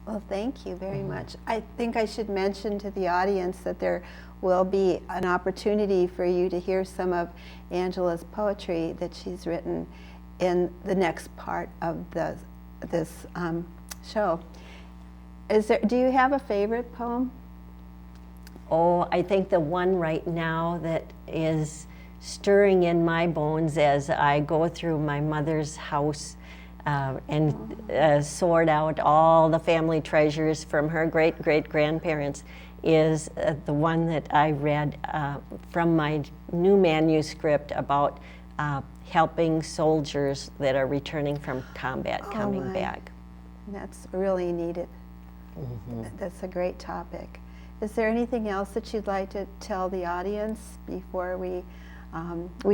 Well, thank you very much. I think I should mention to the audience that there will be an opportunity for you to hear some of Angela's poetry that she's written in the next part of this show. Do you have a favorite poem? Oh, I think the one right now that is stirring in my bones as I go through my mother's house and sort out all the family treasures from her great-great-grandparents is the one that I read from my new manuscript about helping soldiers that are returning from combat coming back. That's really needed. That's a great topic. Is there anything else that you'd like to tell the audience before we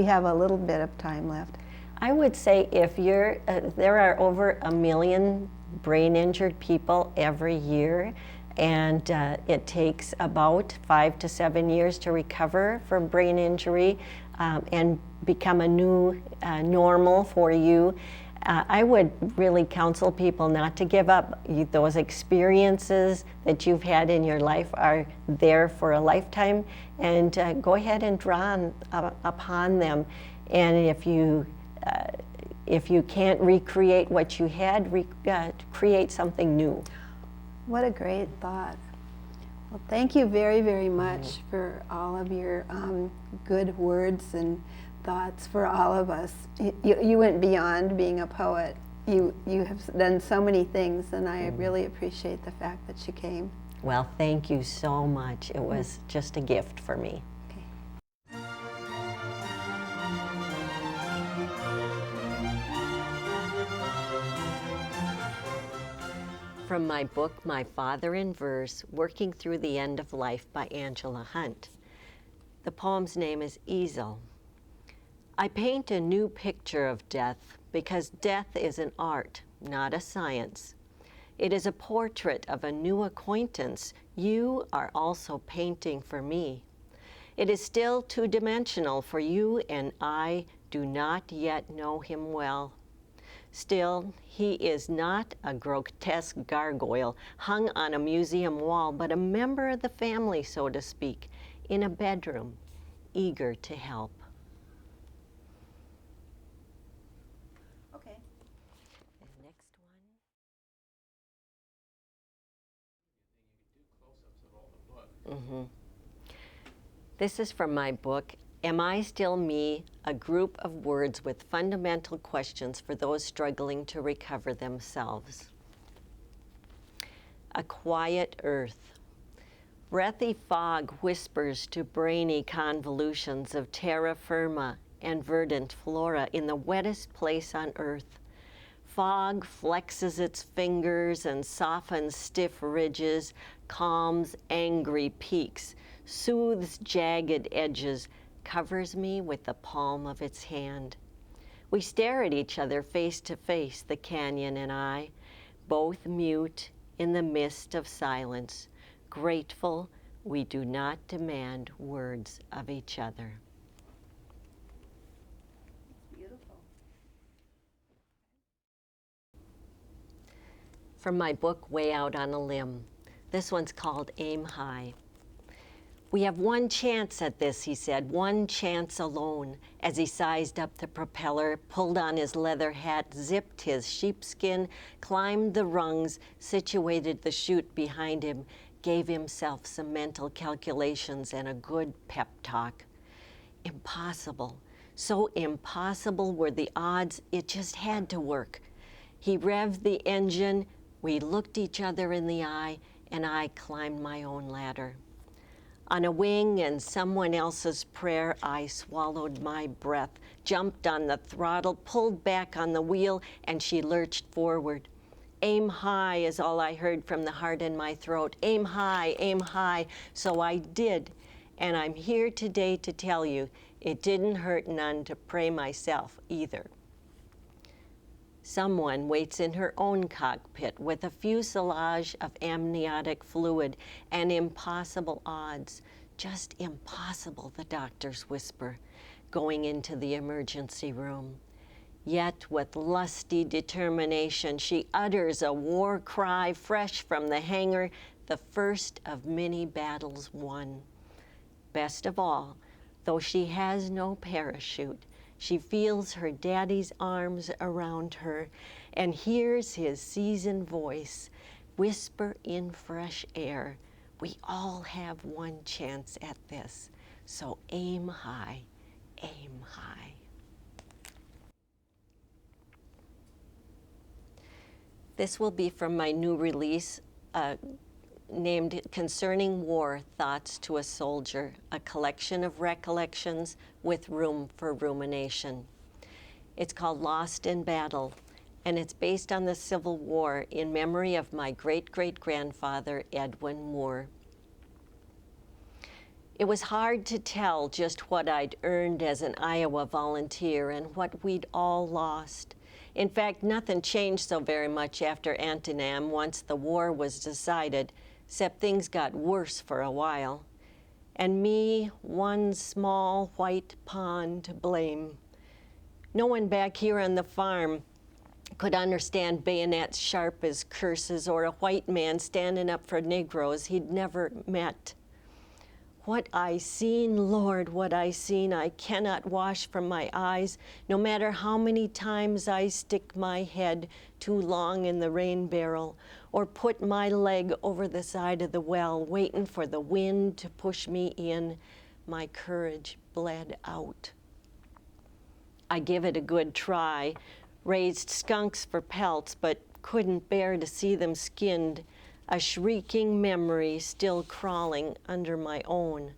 have a little bit of time left? I would say if you're, there are over 1 million brain injured people every year, and it takes about 5 to 7 years to recover from brain injury and become a new normal for you. I would really counsel people not to give up. Those experiences that you've had in your life are there for a lifetime, and go ahead and draw upon them. And if you can't recreate what you had, create something new. What a great thought. Well, thank you very, very much for all of your good words and thoughts for all of us. You went beyond being a poet. You have done so many things, and I really appreciate the fact that you came. Well, thank you so much. It was just a gift for me. From my book, My Father in Verse, Working Through the End of Life by Angela Hunt. The poem's name is Easel. I paint a new picture of death because death is an art, not a science. It is a portrait of a new acquaintance you are also painting for me. It is still two-dimensional for you, and I do not yet know him well. Still, he is not a grotesque gargoyle hung on a museum wall, but a member of the family, so to speak, in a bedroom, eager to help. Okay. And next one. This is from my book, Am I Still Me? A group of words with fundamental questions for those struggling to recover themselves. A quiet earth. Breathy fog whispers to brainy convolutions of terra firma and verdant flora in the wettest place on earth. Fog flexes its fingers and softens stiff ridges, calms angry peaks, soothes jagged edges, covers me with the palm of its hand. We stare at each other face to face, the canyon and I, both mute in the mist of silence, grateful we do not demand words of each other. Beautiful. From my book, Way Out on a Limb. This one's called Aim High. We have one chance at this, he said, one chance alone, as he sized up the propeller, pulled on his leather hat, zipped his sheepskin, climbed the rungs, situated the chute behind him, gave himself some mental calculations and a good pep talk. Impossible. So impossible were the odds, it just had to work. He revved the engine, we looked each other in the eye, and I climbed my own ladder. On a wing and someone else's prayer, I swallowed my breath, jumped on the throttle, pulled back on the wheel, and she lurched forward. Aim high is all I heard from the heart in my throat. Aim high, aim high. So I did, and I'm here today to tell you it didn't hurt none to pray myself either. Someone waits in her own cockpit with a fuselage of amniotic fluid and impossible odds, just impossible, the doctors whisper, going into the emergency room. Yet with lusty determination, she utters a war cry fresh from the hangar, the first of many battles won. Best of all, though she has no parachute, she feels her daddy's arms around her and hears his seasoned voice whisper in fresh air, "We all have one chance at this, so aim high, aim high." This will be from my new release named Concerning War, Thoughts to a Soldier, a collection of recollections with room for rumination. It's called Lost in Battle, and it's based on the Civil War in memory of my great-great-grandfather, Edwin Moore. It was hard to tell just what I'd earned as an Iowa volunteer and what we'd all lost. In fact, nothing changed so very much after Antietam once the war was decided, except things got worse for a while. And me, one small white pawn to blame. No one back here on the farm could understand bayonets sharp as curses or a white man standing up for Negroes he'd never met. What I seen, Lord, what I seen, I cannot wash from my eyes, no matter how many times I stick my head too long in the rain barrel, or put my leg over the side of the well, waiting for the wind to push me in. My courage bled out. I give it a good try, raised skunks for pelts, but couldn't bear to see them skinned, a shrieking memory still crawling under my own.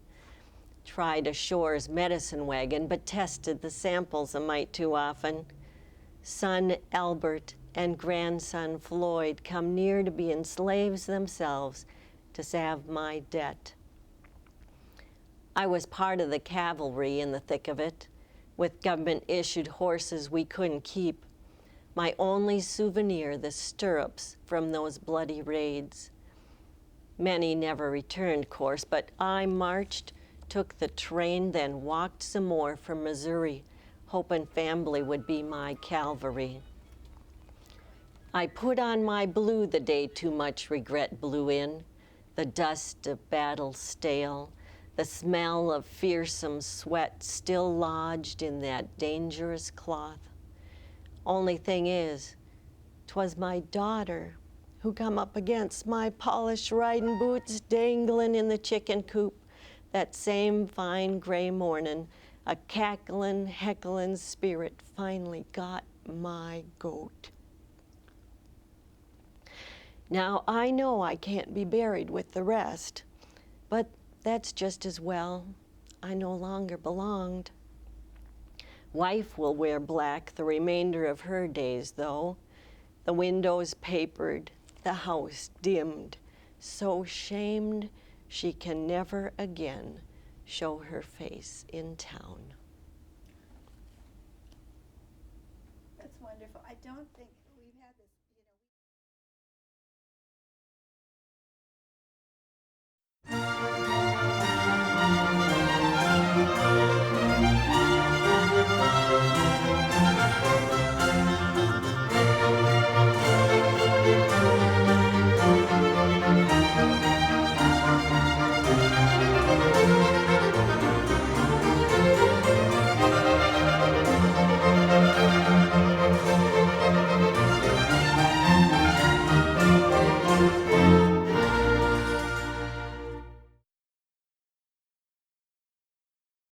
Tried Ashore's medicine wagon, but tested the samples a mite too often. Son Albert and grandson Floyd come near to being slaves themselves to salve my debt. I was part of the cavalry in the thick of it, with government-issued horses we couldn't keep. My only souvenir, the stirrups from those bloody raids. Many never returned, course, but I marched, took the train, then walked some more from Missouri, hoping family would be my cavalry. I put on my blue the day too much regret blew in, the dust of battle stale, the smell of fearsome sweat still lodged in that dangerous cloth. Only thing is, 'twas my daughter who come up against my polished riding boots dangling in the chicken coop that same fine gray morning. A cackling, heckling spirit finally got my goat. Now I know I can't be buried with the rest, but that's just as well. I no longer belonged. Wife will wear black the remainder of her days, though. The windows papered, the house dimmed, so shamed she can never again show her face in town. That's wonderful. I don't think